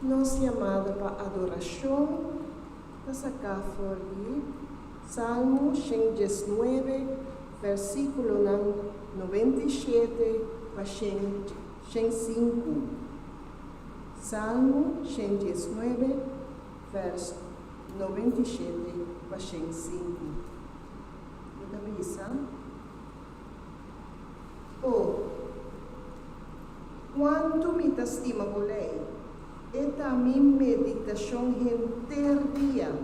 nos llamada para adoração, nós acá for de Salmo 119, versículo 97 para 105. Salmo 119, vers 97 para 105. Muita visa. Quanto me estima bolei, eta minha meditação inteira dia.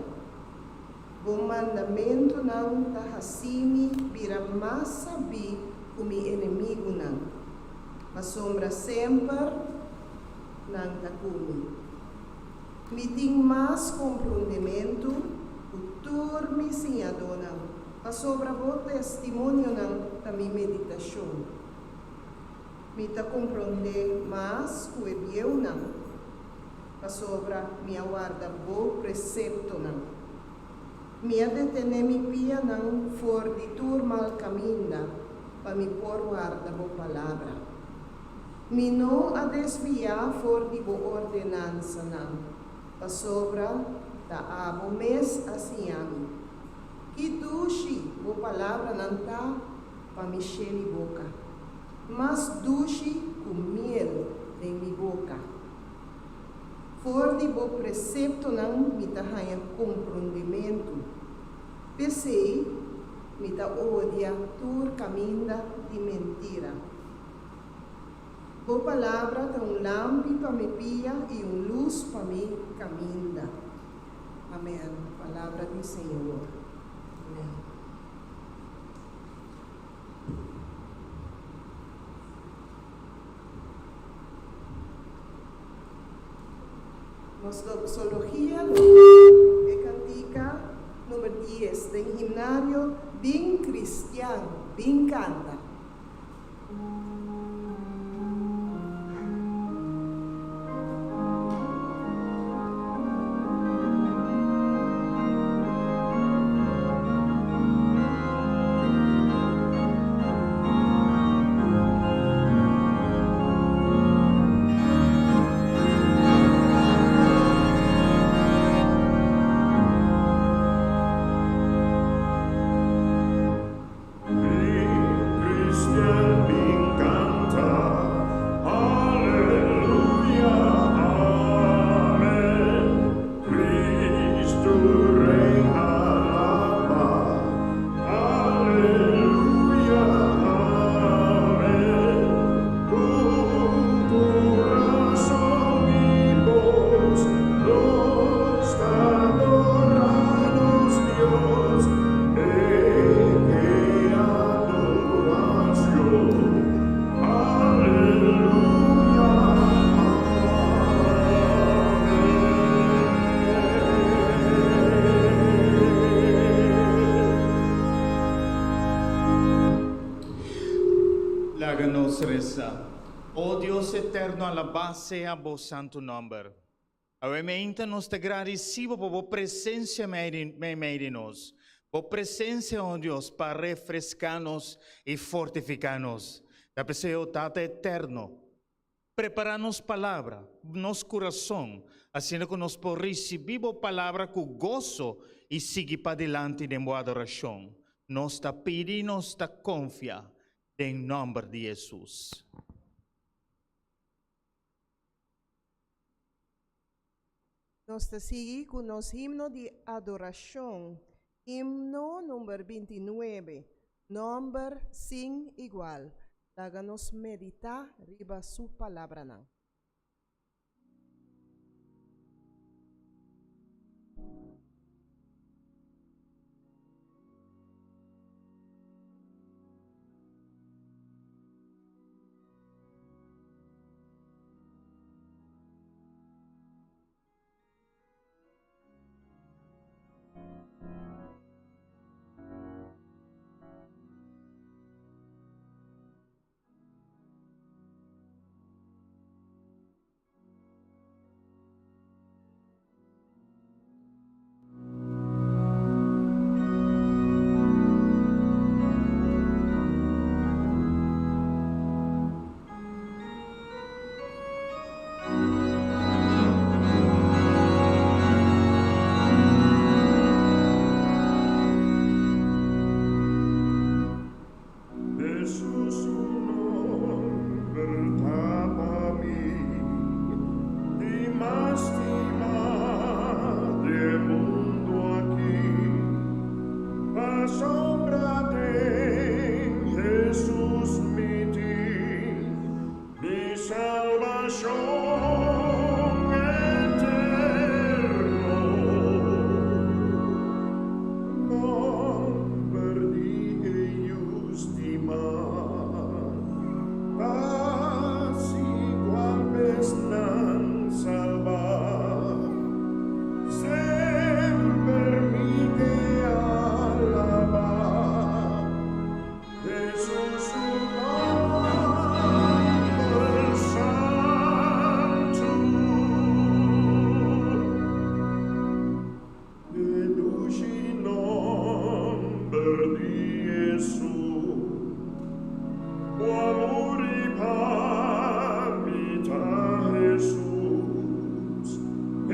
O mandamento não tá assim, vira mais saber com meu inimigo não. A sombra sempre não tá comigo. Me tem mais compreendimento, o turme sem adona. A sobra o testemunho não tá minha meditação. Me tá compreender mais o eu não. A sobra minha guarda bo precepto não. Minha detener mi pia não for de turma caminda para me por guarda bo palavra. Mi não a desviar for de bo ordenança não. A sobra da abo mes assim ami. Que duche bo palavra não tá para me encher boca. Mas duche com miel em mi boca. For de bo precepto não me tá ganha compreendimento. Pensei, me tá odia tur caminda de mentira. Bo palavra tá lampi para me pia e luz para me caminda. Amém. Palavra do Senhor. Amém. Nossa doxologia é cantica número 10 do himnário bem cristiano, bem canta. Oh Dios eterno, alabado sea vos santo nombre. Obviamente nos te agradecemos por tu presencia en nos. Por presencia, oh Dios, para refrescarnos y fortificarnos. Te aprecio, Tata eterno. Prepararnos palabra, nos corazón, haciendo que nos por recibir palabra con gozo y seguir para adelante en tu adoración. Nos te pedimos, nos te confía, en nombre de Jesús. Nós seguimos com nosso himno de adoração, himno número 29, número 5 igual. Daga-nos meditar riba sua palavra não.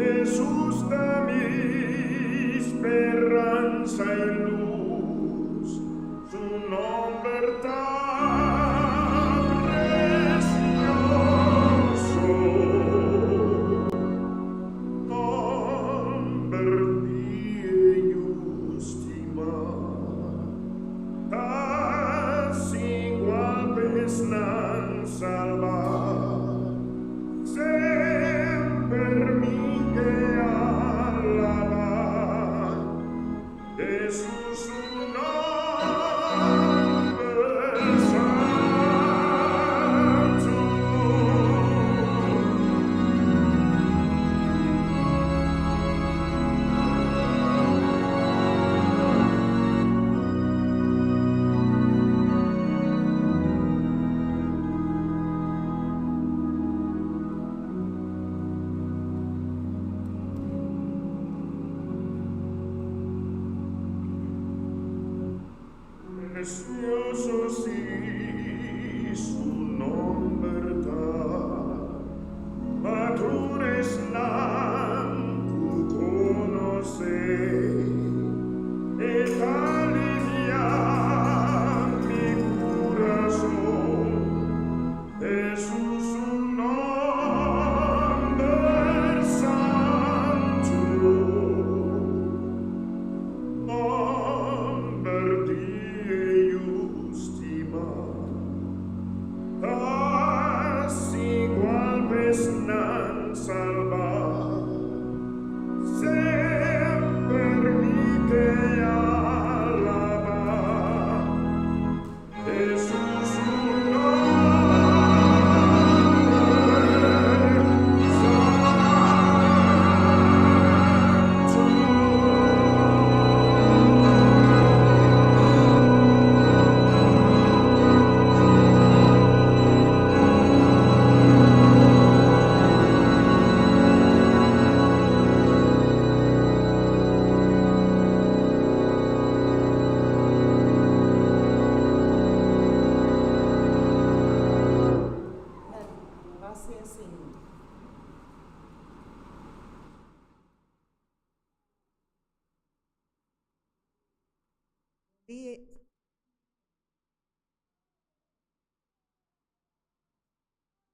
Jesús dame esperanza y luz, su nombre tan precioso, convertí en estima, así igual vez nan salvar. Sempre mi que alabar Jesús su nombre santo. Precioso sí su nombre da, patrones nan tu conoce, et alivia mi corazón, Jesús su nombre santo. Convertí justima, así igual vez nan salvar, sempre mi que alabar, Jesús su nombre santo. Pase assim.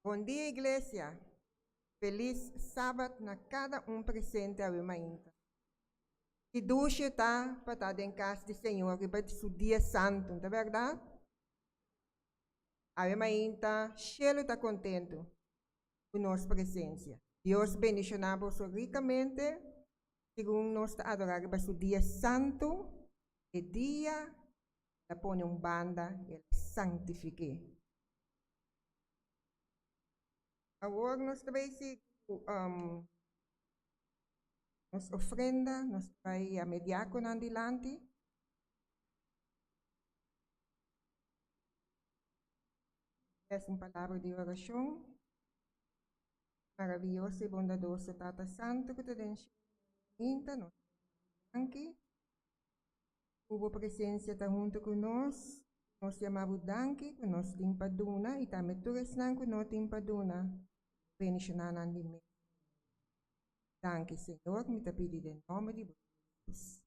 Bom dia, igreja. Feliz sábado na cada presente a Mainta. E duche está para estar em casa do Senhor, que vai ser o dia santo, não é verdade? A Mainta, cheio está contente com nossa presença. Deus bendicionamos ricamente, segundo nós adorar, vai ser o dia santo, e dia, da põe banda, e santifique. Agora nós também se nos ofrenda, nós vai a mediar com andilante. Essa palavra de oração. Maravilhoso e bondadoso Tata Santo, que te deixa nós aqui. Houve presença está junto conosco. Nós chamamos danke, que nós timpaduna, e também tu resnan que nós timpaduna. Bendicionan di me. Danke, Senhor, me te pedi em nome de Jesus.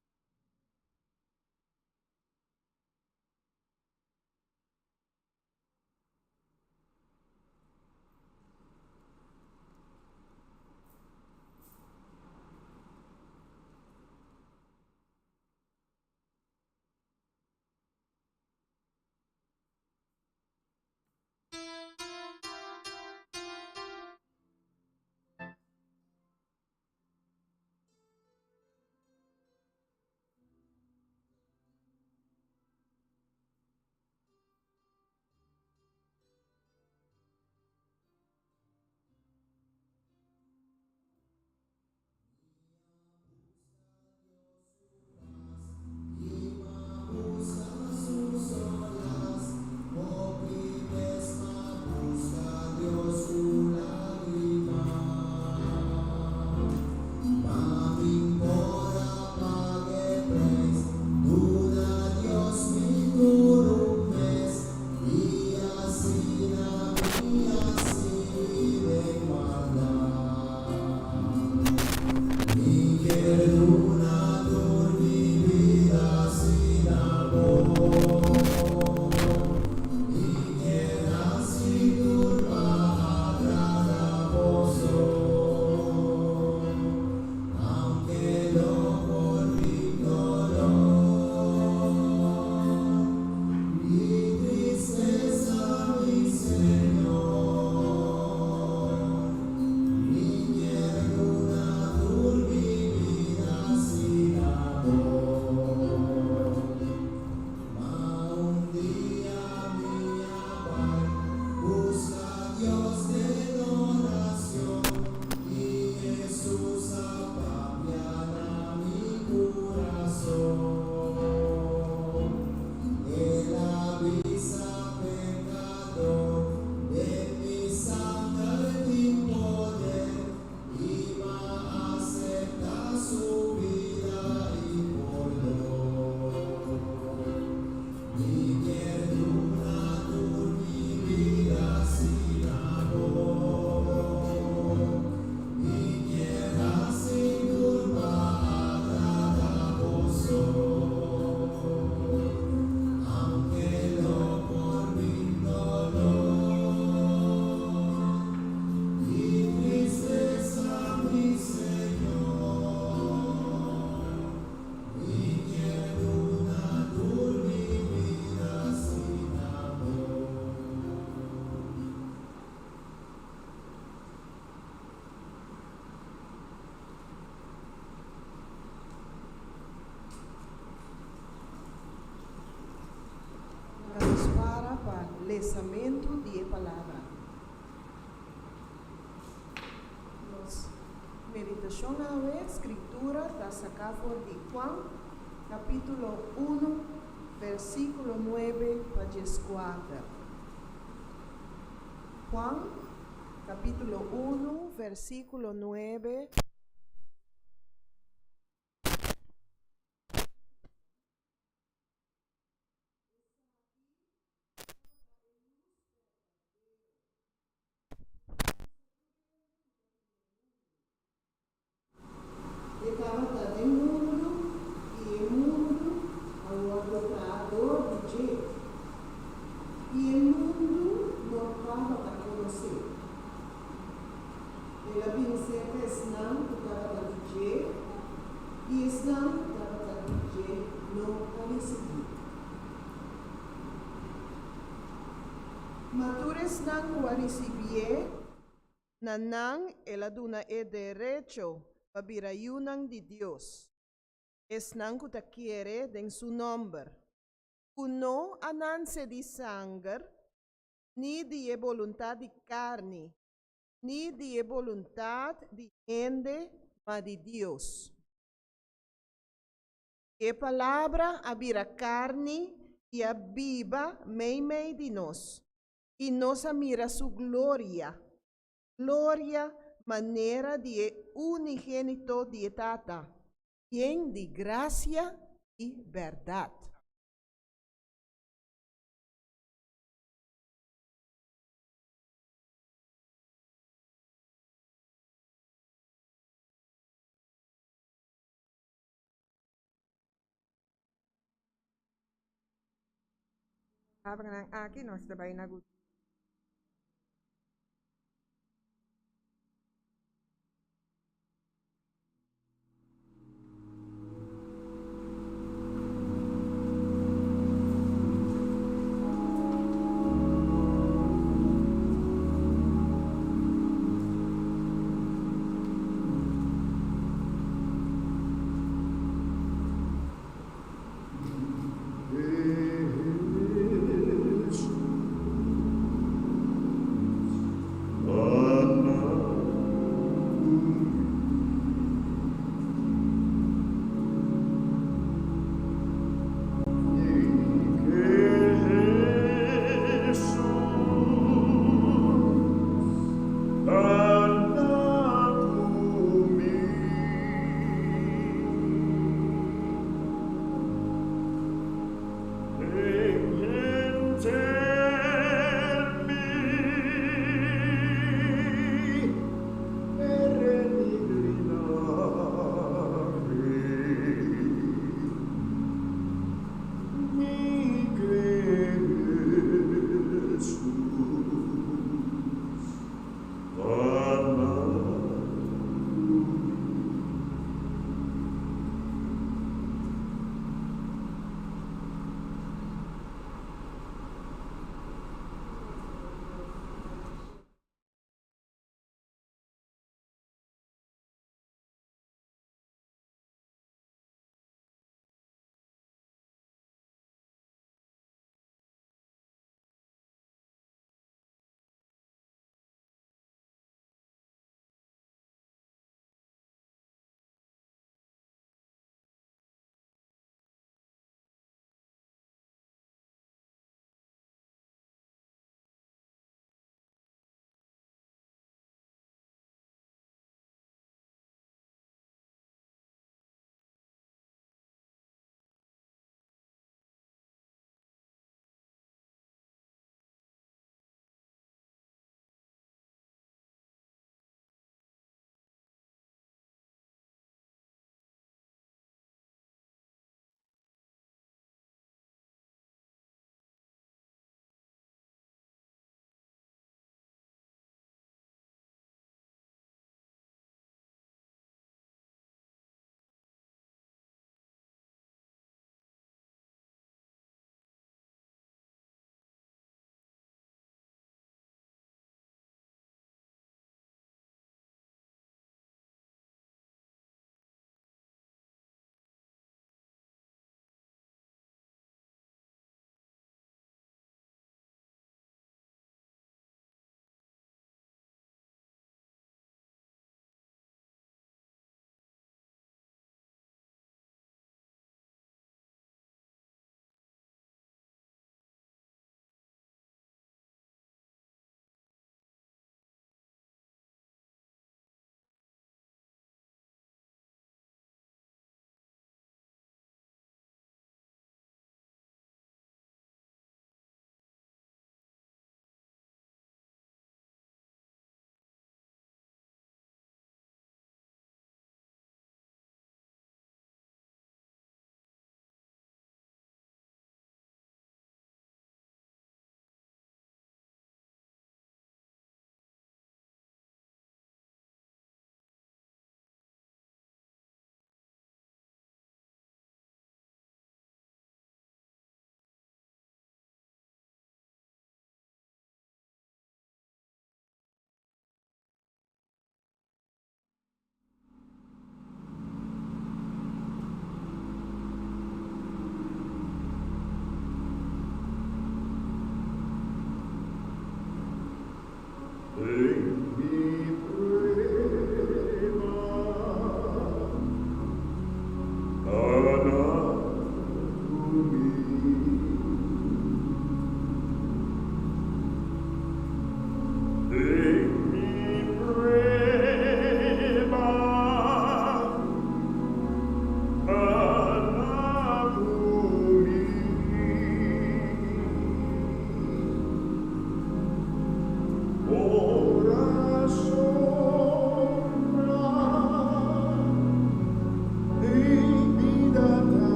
lesamento de palabra. Nos meditación a ver, escritura, está sacada de Juan, capítulo 1, versículo 9 para 4. Juan, capítulo 1, versículo 9. Estava em mundo e o mundo ao adotador de Deus. E o mundo não estava a conhecer. Ela pensou que não estava a dizer e não estava a dizer não a receber. Matures não a receber, nanang ela duna e derecho pabirayunan de Dios. Es nanku ta quiere en su nombre. Uno ananse de sangre, ni de voluntad de carne, ni de voluntad de gente, ma de Dios. Que palabra abira carne y aviva mei de nos, y nos mira su gloria, gloria manera de unigénito de Tata, quien de gracia y verdad. Abra ng akin, no, sabay na good.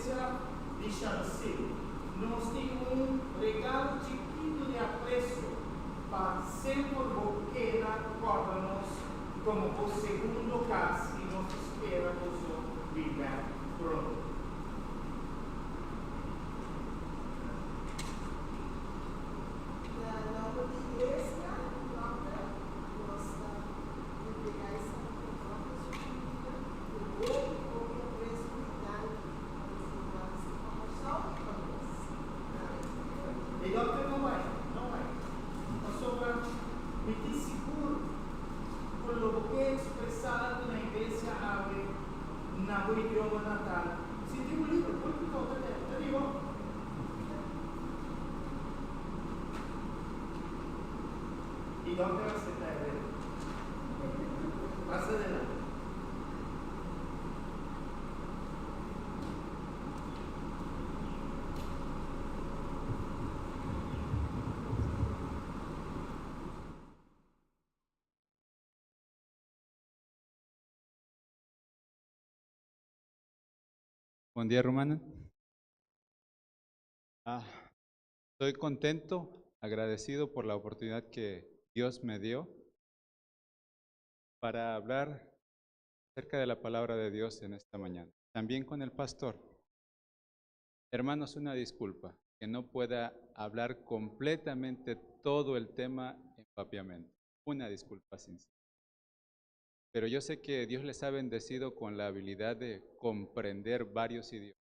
igreja de Chancey nos tem regalo chiquito de apreço para sempre querer guardarnos como o segundo caso e nos espera o viver pronto. Na nova igreja, nota, gosta de pegar essa foto, o outro ou a presbiteral, E outra não é. Mas sobre me seguro por lo que é expressado na igreja ave na o idioma natal. Se tem um livro, por que não te digo? ¿Y dónde vas a estar? Más adelante. Buen día, Romana. Estoy contento, agradecido por la oportunidad que Dios me dio para hablar acerca de la palabra de Dios en esta mañana. También con el pastor. Hermanos, una disculpa que no pueda hablar completamente todo el tema en papiamento. Una disculpa sincera. Pero yo sé que Dios les ha bendecido con la habilidad de comprender varios idiomas.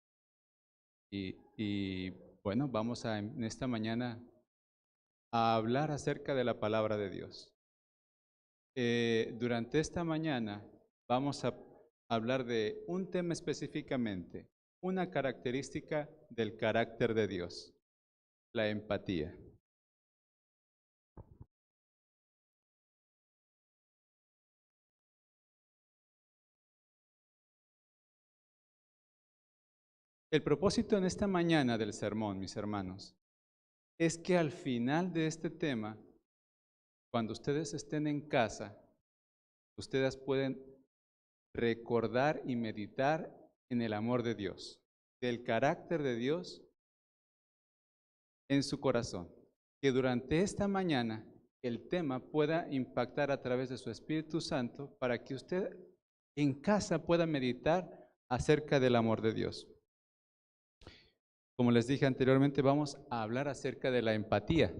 Y bueno, vamos en esta mañana a hablar acerca de la palabra de Dios. Durante esta mañana vamos a hablar de un tema específicamente, una característica del carácter de Dios, la empatía. El propósito en esta mañana del sermón, mis hermanos, es que al final de este tema, cuando ustedes estén en casa, ustedes pueden recordar y meditar en el amor de Dios, del carácter de Dios en su corazón. Que durante esta mañana el tema pueda impactar a través de su Espíritu Santo para que usted en casa pueda meditar acerca del amor de Dios. Como les dije anteriormente, vamos a hablar acerca de la empatía.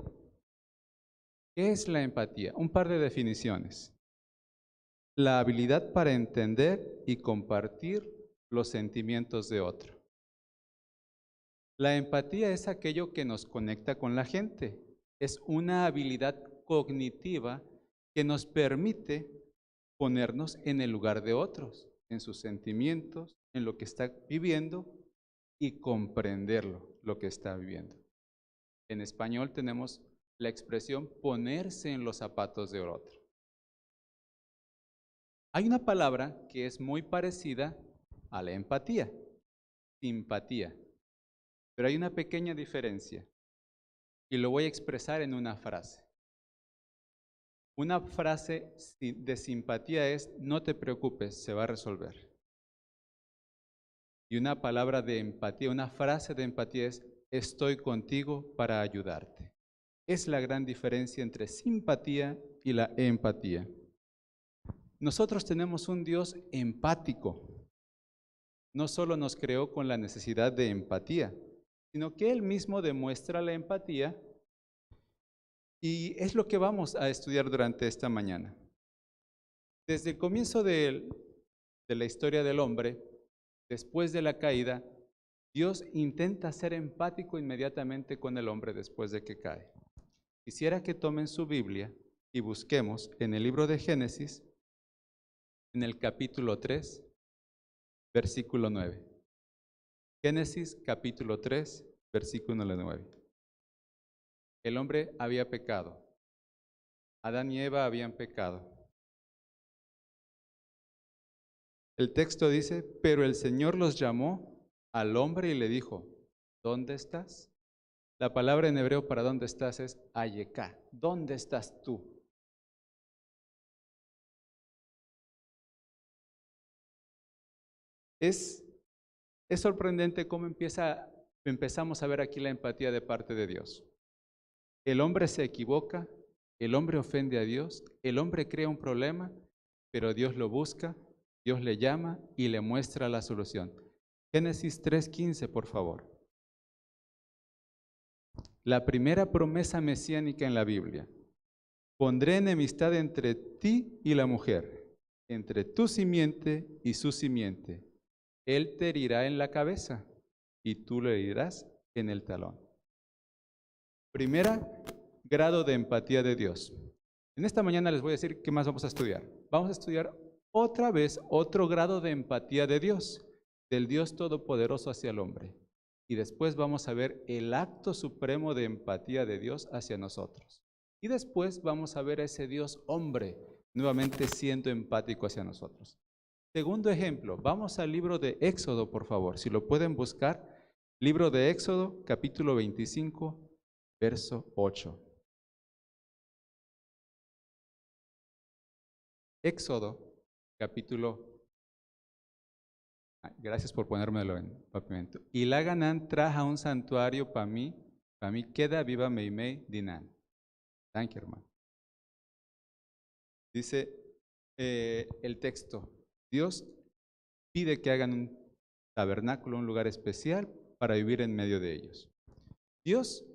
¿Qué es la empatía? Un par de definiciones. La habilidad para entender y compartir los sentimientos de otro. La empatía es aquello que nos conecta con la gente. Es una habilidad cognitiva que nos permite ponernos en el lugar de otros, en sus sentimientos, en lo que está viviendo y comprenderlo, lo que está viviendo. En español tenemos la expresión ponerse en los zapatos de otro. Hay una palabra que es muy parecida a la empatía, simpatía, pero hay una pequeña diferencia y lo voy a expresar en una frase. Una frase de simpatía es: no te preocupes, se va a resolver. Y una palabra de empatía, una frase de empatía es: estoy contigo para ayudarte. Es la gran diferencia entre simpatía y la empatía. Nosotros tenemos un Dios empático. No solo nos creó con la necesidad de empatía, sino que Él mismo demuestra la empatía, y es lo que vamos a estudiar durante esta mañana. Desde el comienzo de la historia del hombre, después de la caída, Dios intenta ser empático inmediatamente con el hombre después de que cae. Quisiera que tomen su Biblia y busquemos en el libro de Génesis, en el capítulo 3, versículo 9. Génesis capítulo 3, versículo 9. El hombre había pecado. Adán y Eva habían pecado. El texto dice: pero el Señor los llamó al hombre y le dijo: ¿dónde estás? La palabra en hebreo para dónde estás es ayeká. ¿Dónde estás tú? Es Es sorprendente cómo empezamos a ver aquí la empatía de parte de Dios. El hombre se equivoca, el hombre ofende a Dios, el hombre crea un problema, pero Dios lo busca, Dios le llama y le muestra la solución. Génesis 3:15, por favor. La primera promesa mesiánica en la Biblia. Pondré enemistad entre ti y la mujer, entre tu simiente y su simiente. Él te herirá en la cabeza y tú le herirás en el talón. Primera, grado de empatía de Dios. En esta mañana les voy a decir qué más vamos a estudiar. Vamos a estudiar otra vez otro grado de empatía de Dios, del Dios Todopoderoso hacia el hombre. Y después vamos a ver el acto supremo de empatía de Dios hacia nosotros. Y después vamos a ver a ese Dios hombre nuevamente siendo empático hacia nosotros. Segundo ejemplo, vamos al libro de Éxodo, por favor, si lo pueden buscar. Libro de Éxodo, capítulo 25, verso 8. Éxodo, capítulo... Gracias por ponérmelo en papimento. Y la Ganán traja un santuario para mí queda viva meimei dinan. Thank you, hermano. Dice el texto, Dios pide que hagan un tabernáculo, un lugar especial para vivir en medio de ellos. Dios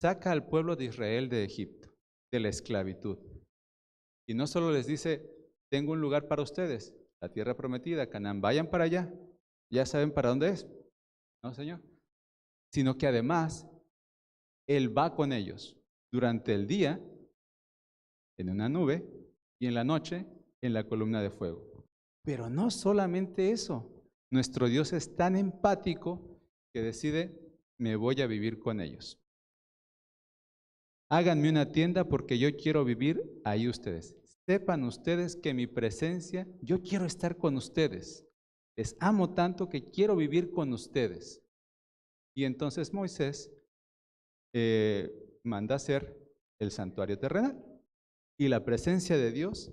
saca al pueblo de Israel de Egipto, de la esclavitud. Y no solo les dice, tengo un lugar para ustedes, la tierra prometida, Canaán, vayan para allá, ya saben para dónde es. No, Señor. Sino que además, Él va con ellos durante el día en una nube y en la noche en la columna de fuego. Pero no solamente eso, nuestro Dios es tan empático que decide, me voy a vivir con ellos. Háganme una tienda porque yo quiero vivir ahí ustedes. Sepan ustedes que mi presencia, yo quiero estar con ustedes. Les amo tanto que quiero vivir con ustedes. Y entonces Moisés manda hacer el santuario terrenal. Y la presencia de Dios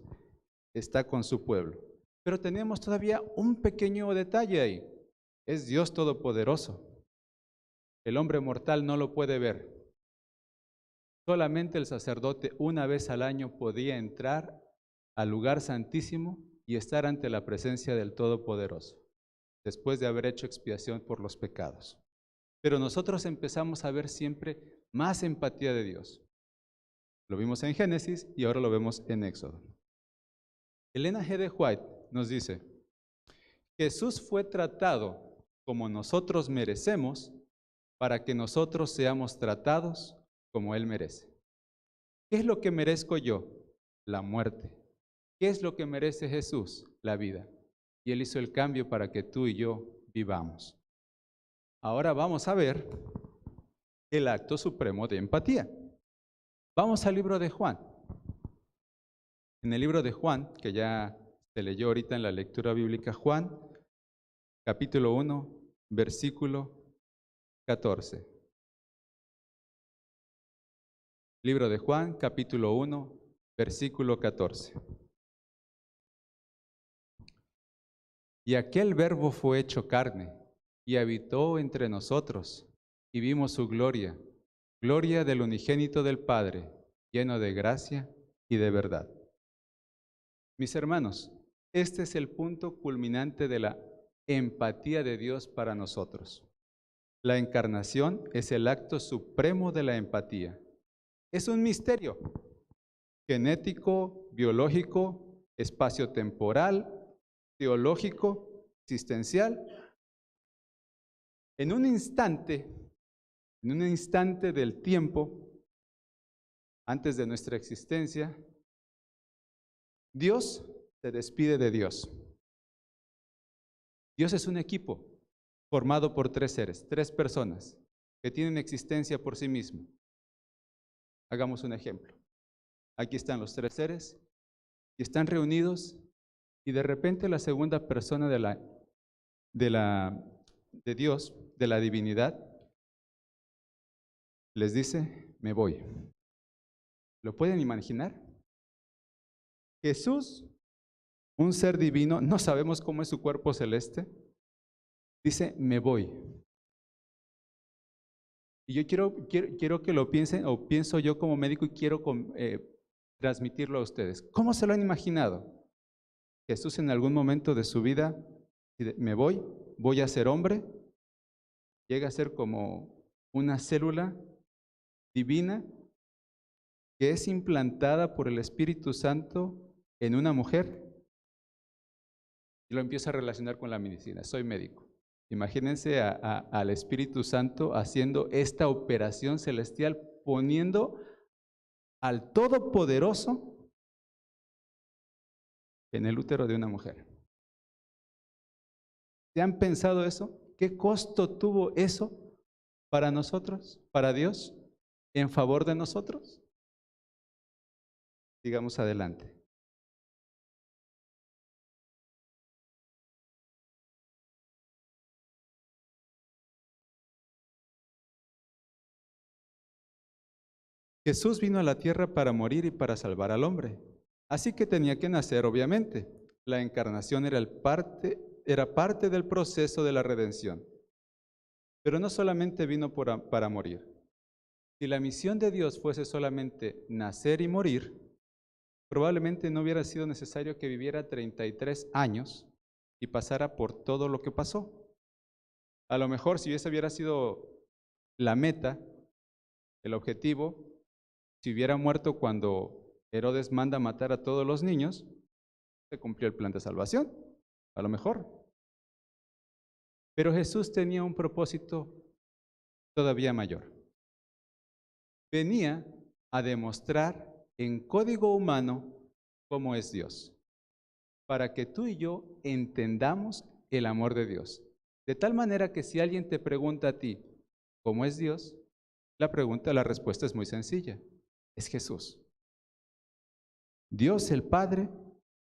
está con su pueblo. Pero tenemos todavía un pequeño detalle ahí. Es Dios Todopoderoso. El hombre mortal no lo puede ver. Solamente el sacerdote una vez al año podía entrar al lugar santísimo y estar ante la presencia del Todopoderoso, después de haber hecho expiación por los pecados. Pero nosotros empezamos a ver siempre más empatía de Dios. Lo vimos en Génesis y ahora lo vemos en Éxodo. Elena G. de White nos dice, Jesús fue tratado como nosotros merecemos para que nosotros seamos tratados como Él merece. ¿Qué es lo que merezco yo? La muerte. ¿Qué es lo que merece Jesús? La vida. Y Él hizo el cambio para que tú y yo vivamos. Ahora vamos a ver el acto supremo de empatía. Vamos al libro de Juan. En el libro de Juan, que ya se leyó ahorita en la lectura bíblica, Juan, capítulo 1, versículo 14. Libro de Juan, capítulo 1, versículo 14. Y aquel verbo fue hecho carne y habitó entre nosotros y vimos su gloria, gloria del unigénito del Padre, lleno de gracia y de verdad. Mis hermanos, este es el punto culminante de la empatía de Dios para nosotros. La encarnación es el acto supremo de la empatía. Es un misterio genético, biológico, espaciotemporal, teológico, existencial. En un instante del tiempo, antes de nuestra existencia, Dios se despide de Dios. Dios es un equipo formado por tres seres, tres personas que tienen existencia por sí mismos. Hagamos un ejemplo. Aquí están los tres seres y están reunidos y de repente la segunda persona de Dios, de la divinidad, les dice, me voy. ¿Lo pueden imaginar? Jesús, un ser divino, no sabemos cómo es su cuerpo celeste, Dice, me voy. Y yo quiero que lo piensen, o pienso yo como médico y quiero transmitirlo a ustedes. ¿Cómo se lo han imaginado? Jesús en algún momento de su vida, me voy a ser hombre, llega a ser como una célula divina que es implantada por el Espíritu Santo en una mujer, y lo empiezo a relacionar con la medicina. Soy médico. Imagínense al Espíritu Santo haciendo esta operación celestial, poniendo al Todopoderoso en el útero de una mujer. ¿Se han pensado eso? ¿Qué costo tuvo eso para nosotros, para Dios, en favor de nosotros? Sigamos adelante. Jesús vino a la tierra para morir y para salvar al hombre. Así que tenía que nacer, obviamente. La encarnación era parte del proceso de la redención. Pero no solamente vino para morir. Si la misión de Dios fuese solamente nacer y morir, probablemente no hubiera sido necesario que viviera 33 años y pasara por todo lo que pasó. A lo mejor si esa hubiera sido la meta, el objetivo, si hubiera muerto cuando Herodes manda matar a todos los niños, se cumplió el plan de salvación, a lo mejor. Pero Jesús tenía un propósito todavía mayor. Venía a demostrar en código humano cómo es Dios, para que tú y yo entendamos el amor de Dios. De tal manera que si alguien te pregunta a ti, ¿cómo es Dios? La respuesta es muy sencilla. Es Jesús. Dios el Padre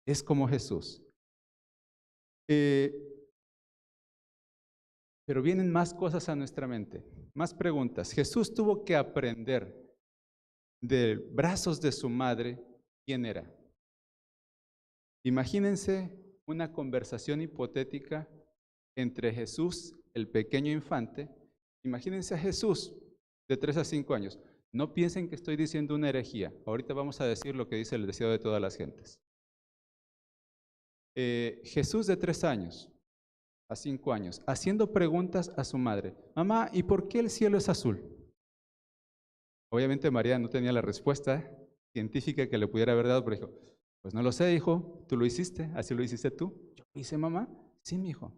es como Jesús. Pero vienen más cosas a nuestra mente, más preguntas. Jesús tuvo que aprender de brazos de su madre quién era. Imagínense una conversación hipotética entre Jesús, el pequeño infante. Imagínense a Jesús de 3 a 5 años. No piensen que estoy diciendo una herejía. Ahorita vamos a decir lo que dice el deseo de todas las gentes. Jesús de 3 años a 5 años, haciendo preguntas a su madre. Mamá, ¿y por qué el cielo es azul? Obviamente María no tenía la respuesta científica que le pudiera haber dado, pero dijo, pues no lo sé, hijo, tú lo hiciste, así lo hiciste tú. Yo lo hice, mamá. Sí, mi hijo.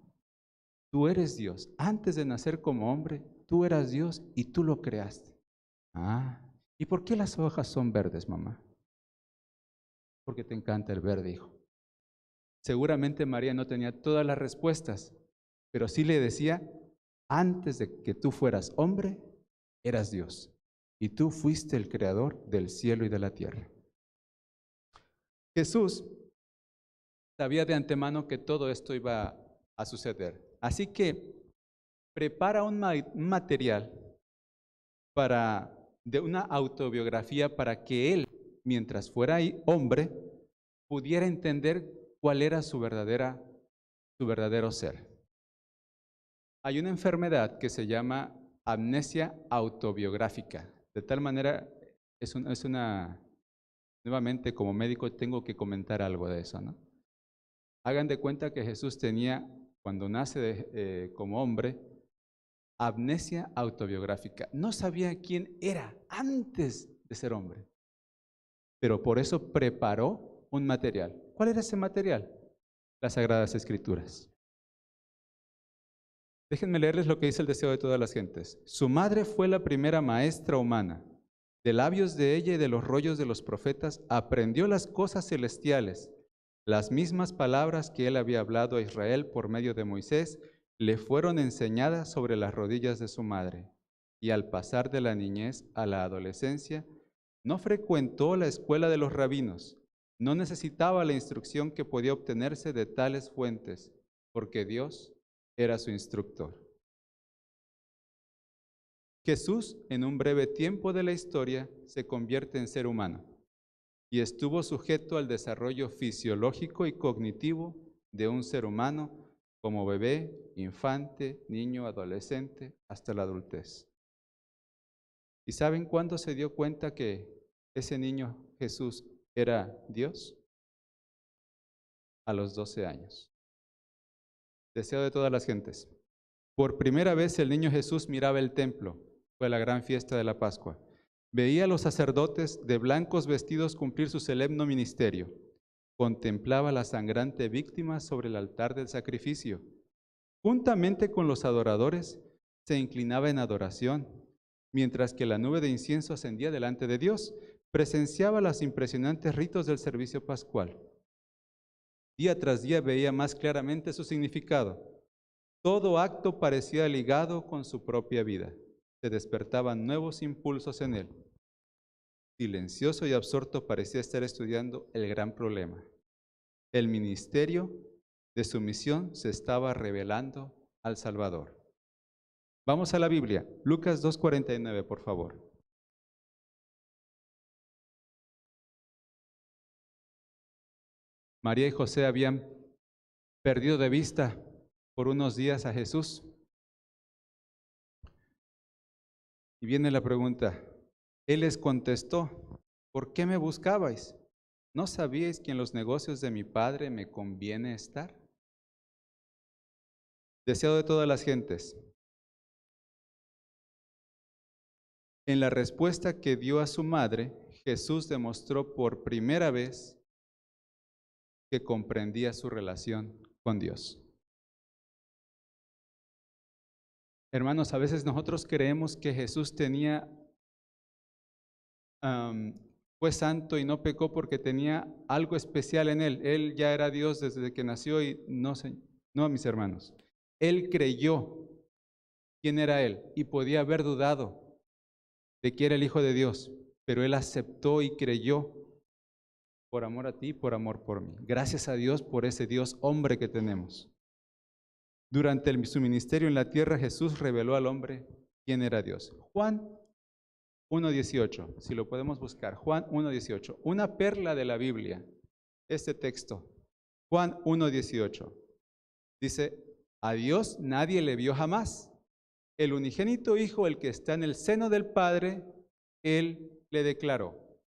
Tú eres Dios. Antes de nacer como hombre, tú eras Dios y tú lo creaste. Ah, ¿y por qué las hojas son verdes, mamá? Porque te encanta el verde, hijo. Seguramente María no tenía todas las respuestas, pero sí le decía, antes de que tú fueras hombre, eras Dios. Y tú fuiste el creador del cielo y de la tierra. Jesús sabía de antemano que todo esto iba a suceder. Así que prepara un material de una autobiografía para que él, mientras fuera hombre, pudiera entender cuál era su verdadero ser. Hay una enfermedad que se llama amnesia autobiográfica. De tal manera, nuevamente como médico tengo que comentar algo de eso, ¿no? Hagan de cuenta que Jesús tenía, cuando nace como hombre, amnesia autobiográfica. No sabía quién era antes de ser hombre. Pero por eso preparó un material. ¿Cuál era ese material? Las Sagradas Escrituras. Déjenme leerles lo que dice el deseo de todas las gentes. Su madre fue la primera maestra humana. De labios de ella y de los rollos de los profetas aprendió las cosas celestiales. Las mismas palabras que él había hablado a Israel por medio de Moisés le fueron enseñadas sobre las rodillas de su madre. Y al pasar de la niñez a la adolescencia, no frecuentó la escuela de los rabinos. No necesitaba la instrucción que podía obtenerse de tales fuentes, porque Dios era su instructor. Jesús, en un breve tiempo de la historia, se convierte en ser humano y estuvo sujeto al desarrollo fisiológico y cognitivo de un ser humano como bebé, infante, niño, adolescente, hasta la adultez. ¿Y saben cuándo se dio cuenta que ese niño Jesús era Dios? A los 12 años. Deseo de todas las gentes. Por primera vez el niño Jesús miraba el templo. Fue la gran fiesta de la Pascua. Veía a los sacerdotes de blancos vestidos cumplir su solemne ministerio. Contemplaba la sangrante víctima sobre el altar del sacrificio. Juntamente con los adoradores, se inclinaba en adoración, mientras que la nube de incienso ascendía delante de Dios. Presenciaba los impresionantes ritos del servicio pascual. Día tras día veía más claramente su significado. Todo acto parecía ligado con su propia vida. Se despertaban nuevos impulsos en él. Silencioso y absorto parecía estar estudiando el gran problema. El ministerio de su misión se estaba revelando al Salvador. Vamos a la Biblia, Lucas 2:49, por favor. María y José habían perdido de vista por unos días a Jesús. Y viene la pregunta. Él les contestó, ¿por qué me buscabais? ¿No sabíais que en los negocios de mi Padre me conviene estar? Deseo de todas las gentes. En la respuesta que dio a su madre, Jesús demostró por primera vez que comprendía su relación con Dios. Hermanos, a veces nosotros creemos que Jesús fue santo y no pecó porque tenía algo especial en él. Él ya era Dios desde que nació y no, mis hermanos. Él creyó quién era él y podía haber dudado de que era el Hijo de Dios, pero él aceptó y creyó por amor a ti, por amor por mí. Gracias a Dios por ese Dios hombre que tenemos. Durante su ministerio en la tierra, Jesús reveló al hombre quién era Dios. Juan 1:18, si lo podemos buscar. Juan 1:18, una perla de la Biblia. Este texto, Juan 1:18, dice, a Dios nadie le vio jamás. El unigénito Hijo, el que está en el seno del Padre, Él le declaró.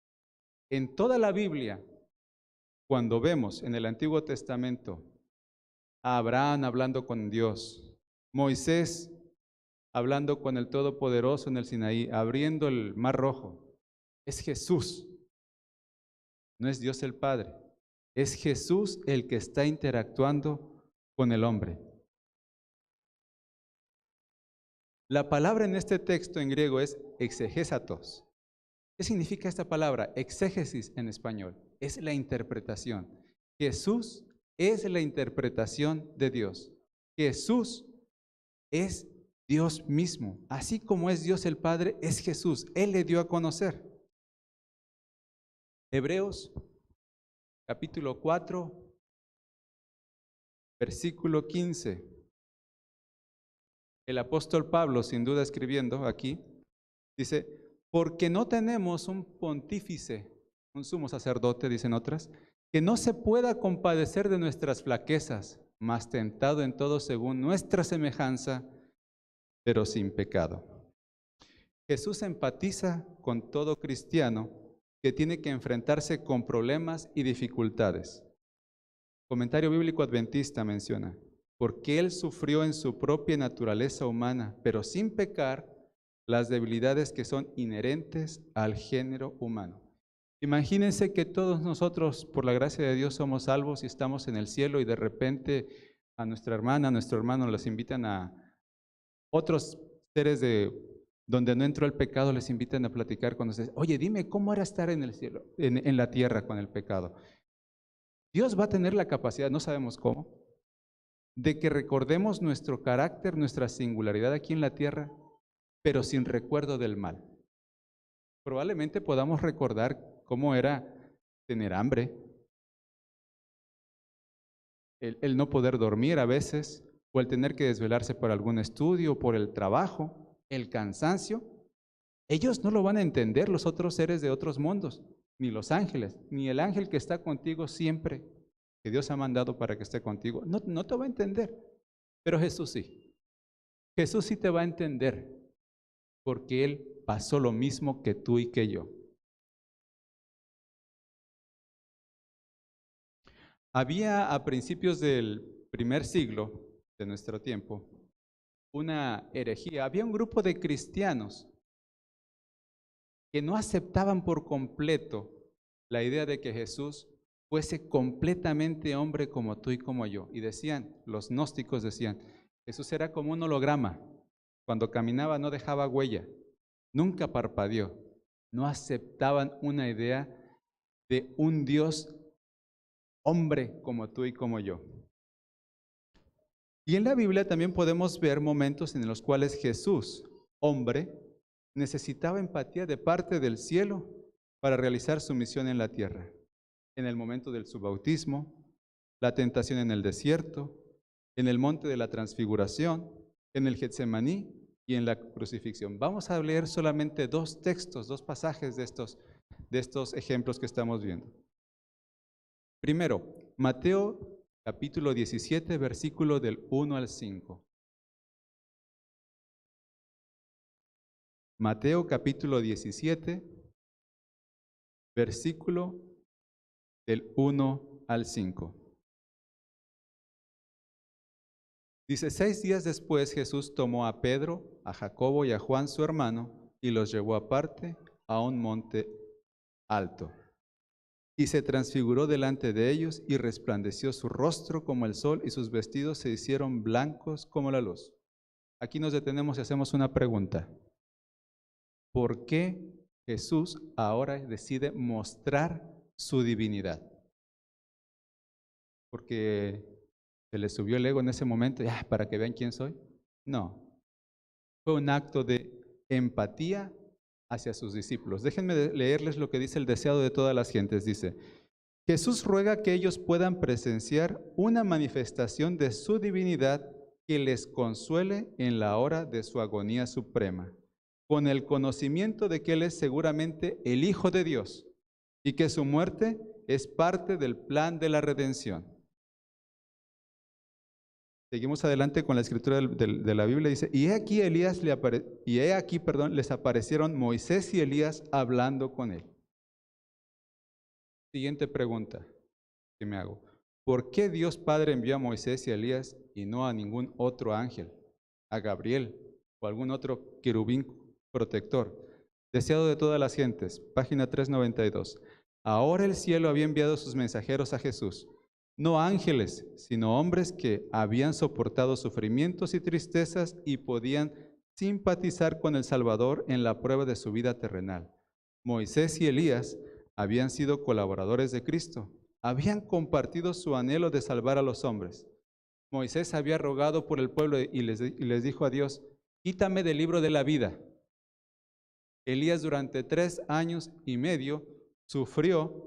En toda la Biblia, cuando vemos en el Antiguo Testamento a Abraham hablando con Dios, Moisés hablando con el Todopoderoso en el Sinaí, abriendo el Mar Rojo, es Jesús, no es Dios el Padre, es Jesús el que está interactuando con el hombre. La palabra en este texto en griego es exegesatos. ¿Qué significa esta palabra? Exégesis en español. Es la interpretación. Jesús es la interpretación de Dios. Jesús es Dios mismo. Así como es Dios el Padre, es Jesús. Él le dio a conocer. Hebreos, capítulo 4, versículo 15. El apóstol Pablo, sin duda escribiendo aquí, dice, porque no tenemos un pontífice, un sumo sacerdote, dicen otras, que no se pueda compadecer de nuestras flaquezas, mas tentado en todo según nuestra semejanza, pero sin pecado. Jesús empatiza con todo cristiano que tiene que enfrentarse con problemas y dificultades. Comentario bíblico adventista menciona, porque Él sufrió en su propia naturaleza humana, pero sin pecar, las debilidades que son inherentes al género humano. Imagínense que todos nosotros, por la gracia de Dios, somos salvos y estamos en el cielo y de repente a nuestra hermana, a nuestro hermano les invitan a otros seres de donde no entró el pecado, les invitan a platicar con ustedes. Oye, dime, ¿cómo era estar en el cielo, en la tierra con el pecado? Dios va a tener la capacidad, no sabemos cómo, de que recordemos nuestro carácter, nuestra singularidad aquí en la tierra, pero sin recuerdo del mal. Probablemente podamos recordar cómo era tener hambre, el no poder dormir a veces, o el tener que desvelarse por algún estudio, por el trabajo, el cansancio. Ellos no lo van a entender, los otros seres de otros mundos, ni los ángeles, ni el ángel que está contigo siempre, que Dios ha mandado para que esté contigo, no te va a entender. Pero Jesús sí. Jesús sí te va a entender, porque Él pasó lo mismo que tú y que yo. Había a principios del primer siglo de nuestro tiempo una herejía. Había un grupo de cristianos que no aceptaban por completo la idea de que Jesús fuese completamente hombre como tú y como yo. Y decían, los gnósticos decían, Jesús era como un holograma. Cuando caminaba no dejaba huella, nunca parpadeó. No aceptaban una idea de un Dios hombre como tú y como yo. Y en la Biblia también podemos ver momentos en los cuales Jesús, hombre, necesitaba empatía de parte del cielo para realizar su misión en la tierra. En el momento de su bautismo, la tentación en el desierto, en el monte de la transfiguración, en el Getsemaní y en la crucifixión. Vamos a leer solamente dos textos, dos pasajes de estos ejemplos que estamos viendo. Primero, Mateo capítulo 17, versículo del 1 al 5. Mateo capítulo 17, versículo del 1 al 5. Dice, 6 días después Jesús tomó a Pedro, a Jacobo y a Juan su hermano y los llevó aparte a un monte alto. Y se transfiguró delante de ellos y resplandeció su rostro como el sol y sus vestidos se hicieron blancos como la luz. Aquí nos detenemos y hacemos una pregunta. ¿Por qué Jesús ahora decide mostrar su divinidad? ¿Porque se le subió el ego en ese momento para que vean quién soy? No. Fue un acto de empatía hacia sus discípulos. Déjenme leerles lo que dice el deseado de todas las gentes. Dice, Jesús ruega que ellos puedan presenciar una manifestación de su divinidad que les consuele en la hora de su agonía suprema, con el conocimiento de que Él es seguramente el Hijo de Dios y que su muerte es parte del plan de la redención. Seguimos adelante con la escritura de la Biblia. Dice, y he aquí, les aparecieron Moisés y Elías hablando con él. Siguiente pregunta que me hago. ¿Por qué Dios Padre envió a Moisés y a Elías y no a ningún otro ángel, a Gabriel o algún otro querubín protector? Deseado de todas las gentes, página 392. Ahora el cielo había enviado sus mensajeros a Jesús, no ángeles, sino hombres que habían soportado sufrimientos y tristezas y podían simpatizar con el Salvador en la prueba de su vida terrenal. Moisés y Elías habían sido colaboradores de Cristo, habían compartido su anhelo de salvar a los hombres. Moisés había rogado por el pueblo y les dijo a Dios, quítame del libro de la vida. Elías durante 3 años y medio sufrió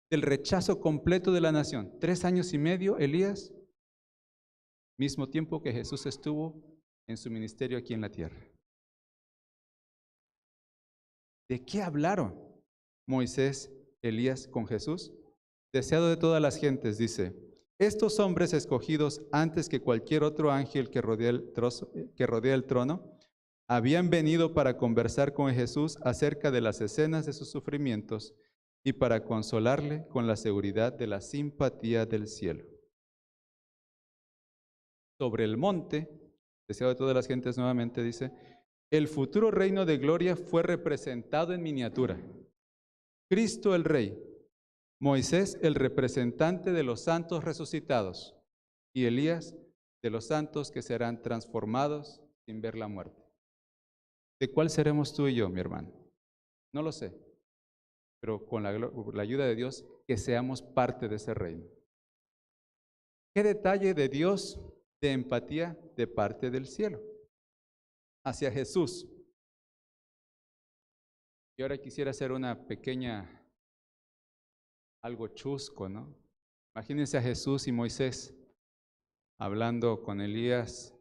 el rechazo completo de la nación. 3 años y medio Elías, mismo tiempo que Jesús estuvo en su ministerio aquí en la tierra. ¿De qué hablaron Moisés, Elías con Jesús? Deseado de todas las gentes, dice, estos hombres escogidos antes que cualquier otro ángel que rodea el trono, habían venido para conversar con Jesús acerca de las escenas de sus sufrimientos y para consolarle con la seguridad de la simpatía del cielo. Sobre el monte, deseado de todas las gentes nuevamente dice, el futuro reino de gloria fue representado en miniatura. Cristo el Rey, Moisés el representante de los santos resucitados y Elías de los santos que serán transformados sin ver la muerte. ¿De cuál seremos tú y yo, mi hermano? No lo sé, pero con la ayuda de Dios, que seamos parte de ese reino. ¿Qué detalle de Dios de empatía de parte del cielo hacia Jesús? Y ahora quisiera hacer una pequeña, algo chusco, ¿no? Imagínense a Jesús y Moisés hablando con Elías,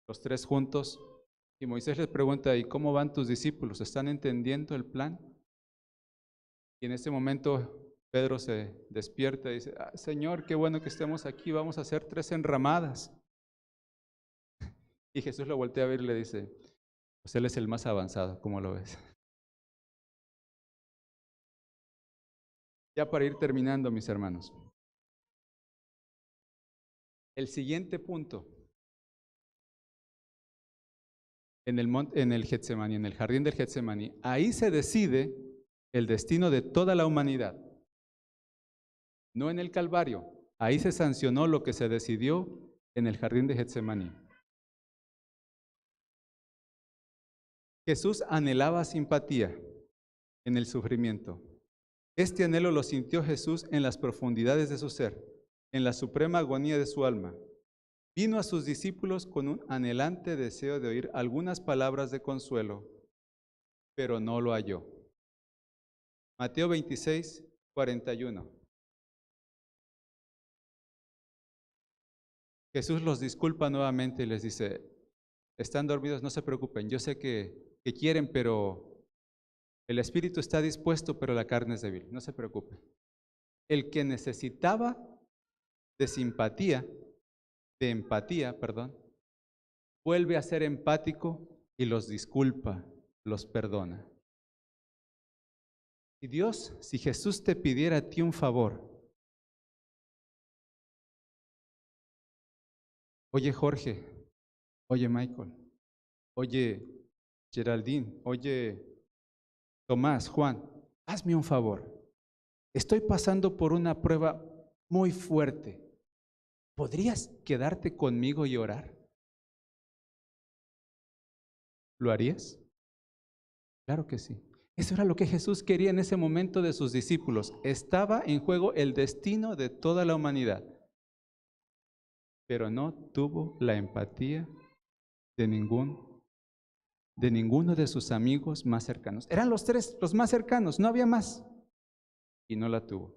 los 3 juntos, y Moisés les pregunta, ¿y cómo van tus discípulos? ¿Están entendiendo el plan? Y en ese momento Pedro se despierta y dice, Señor, qué bueno que estemos aquí, vamos a hacer 3 enramadas. Y Jesús lo voltea a ver y le dice, pues él es el más avanzado, ¿cómo lo ves? Ya para ir terminando, mis hermanos. El siguiente punto. En el Getsemaní, en el jardín del Getsemaní, ahí se decide el destino de toda la humanidad. No en el Calvario. Ahí se sancionó lo que se decidió en el jardín de Getsemaní. Jesús anhelaba simpatía en el sufrimiento. Este anhelo lo sintió Jesús en las profundidades de su ser, en la suprema agonía de su alma. Vino a sus discípulos con un anhelante deseo de oír algunas palabras de consuelo, pero no lo halló. Mateo 26, 41. Jesús los disculpa nuevamente y les dice, están dormidos, no se preocupen, yo sé que quieren, pero el espíritu está dispuesto, pero la carne es débil, no se preocupen. El que necesitaba de empatía, vuelve a ser empático y los disculpa, los perdona. Si Jesús te pidiera a ti un favor, oye Jorge, oye Michael, oye Geraldine, oye Tomás, Juan, hazme un favor. Estoy pasando por una prueba muy fuerte. ¿Podrías quedarte conmigo y orar? ¿Lo harías? Claro que sí. Eso era lo que Jesús quería en ese momento de sus discípulos. Estaba en juego el destino de toda la humanidad. Pero no tuvo la empatía de ninguno de sus amigos más cercanos. Eran los tres, los más cercanos, no había más. Y no la tuvo.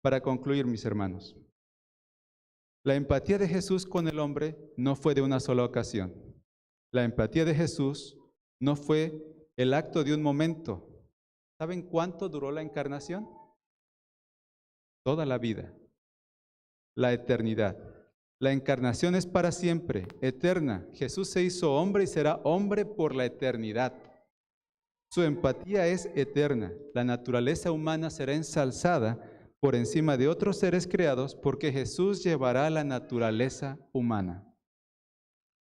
Para concluir, mis hermanos, la empatía de Jesús con el hombre no fue de una sola ocasión. La empatía de Jesús no fue el acto de un momento. ¿Saben cuánto duró la encarnación? Toda la vida, la eternidad. La encarnación es para siempre, eterna. Jesús se hizo hombre y será hombre por la eternidad. Su empatía es eterna. La naturaleza humana será ensalzada por encima de otros seres creados porque Jesús llevará la naturaleza humana.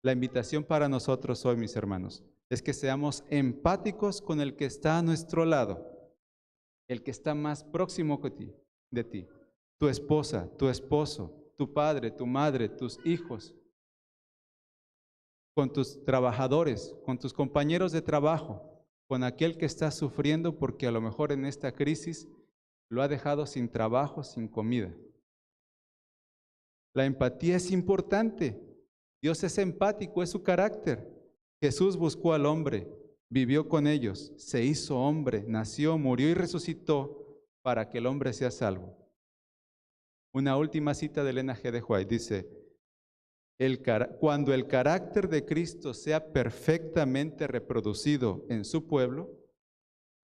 La invitación para nosotros hoy, mis hermanos, es que seamos empáticos con el que está a nuestro lado, el que está más próximo de ti, tu esposa, tu esposo, tu padre, tu madre, tus hijos, con tus trabajadores, con tus compañeros de trabajo, con aquel que está sufriendo porque a lo mejor en esta crisis lo ha dejado sin trabajo, sin comida. La empatía es importante. Dios es empático, es su carácter. Jesús buscó al hombre, vivió con ellos, se hizo hombre, nació, murió y resucitó para que el hombre sea salvo. Una última cita de Elena G. de White dice, cuando el carácter de Cristo sea perfectamente reproducido en su pueblo,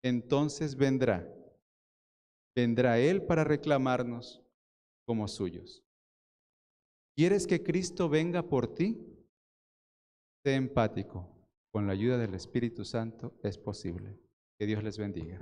entonces vendrá Él para reclamarnos como suyos. ¿Quieres que Cristo venga por ti? Sé empático. Con la ayuda del Espíritu Santo es posible. Que Dios les bendiga.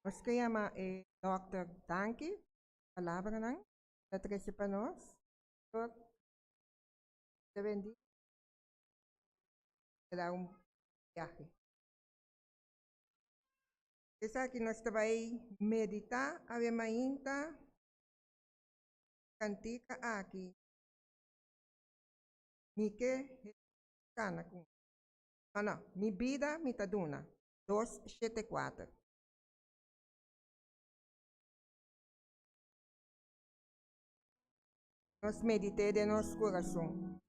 Nos que llama Dr. Danke, palabra nang, natresi pa nos. Doctor, te bendiga. Te da un viaje. Esa que nos vai meditar, ave mainta, cantica aqui. Mike, cana com. Ah, não, mi vida, mi taduna. 274. Nos medite de nosso coração.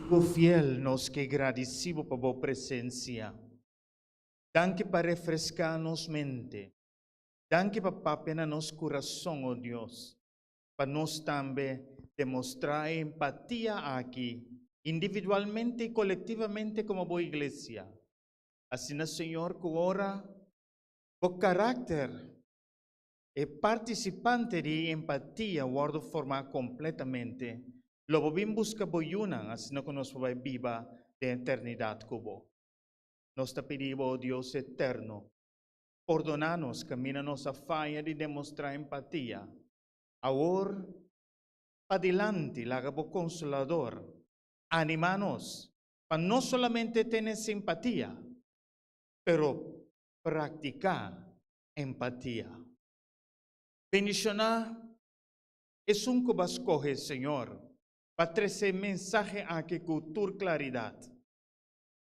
O fiel nos que agradecido por vossa presença. Danke para refrescar-nos mente. Danke para papear nos coração, oh Deus. Para nós também demonstrar empatia aqui, individualmente e coletivamente como boa igreja. Assim, Senhor, que ora o caráter e participante de empatia, guardo formar completamente. Lo vovim busca boyunan, assim que nós vai viva de eternidade como. Nós te pedimos, oh Deus eterno, perdonar-nos, caminha-nos a falha de demonstrar empatia. Agora, adelante, lago consolador, anima-nos para não somente ter simpatia, pero praticar empatia. Bendicionar é que vas escolher, Senhor, para trazer mensagem aqui com toda claridade.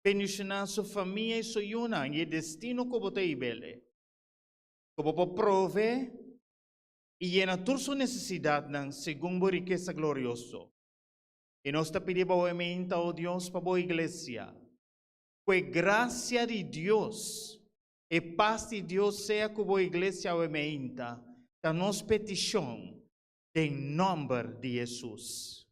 Bendicionar sua família e sua una e o destino que você ibele. Que você prove e llena toda sua necessidade segundo a riqueza gloriosa. E nós te pedimos, oh Deus, para a igreja. Que graça de Deus e paz de Deus seja com a igreja, oh da nossa petição, em nome de Jesus.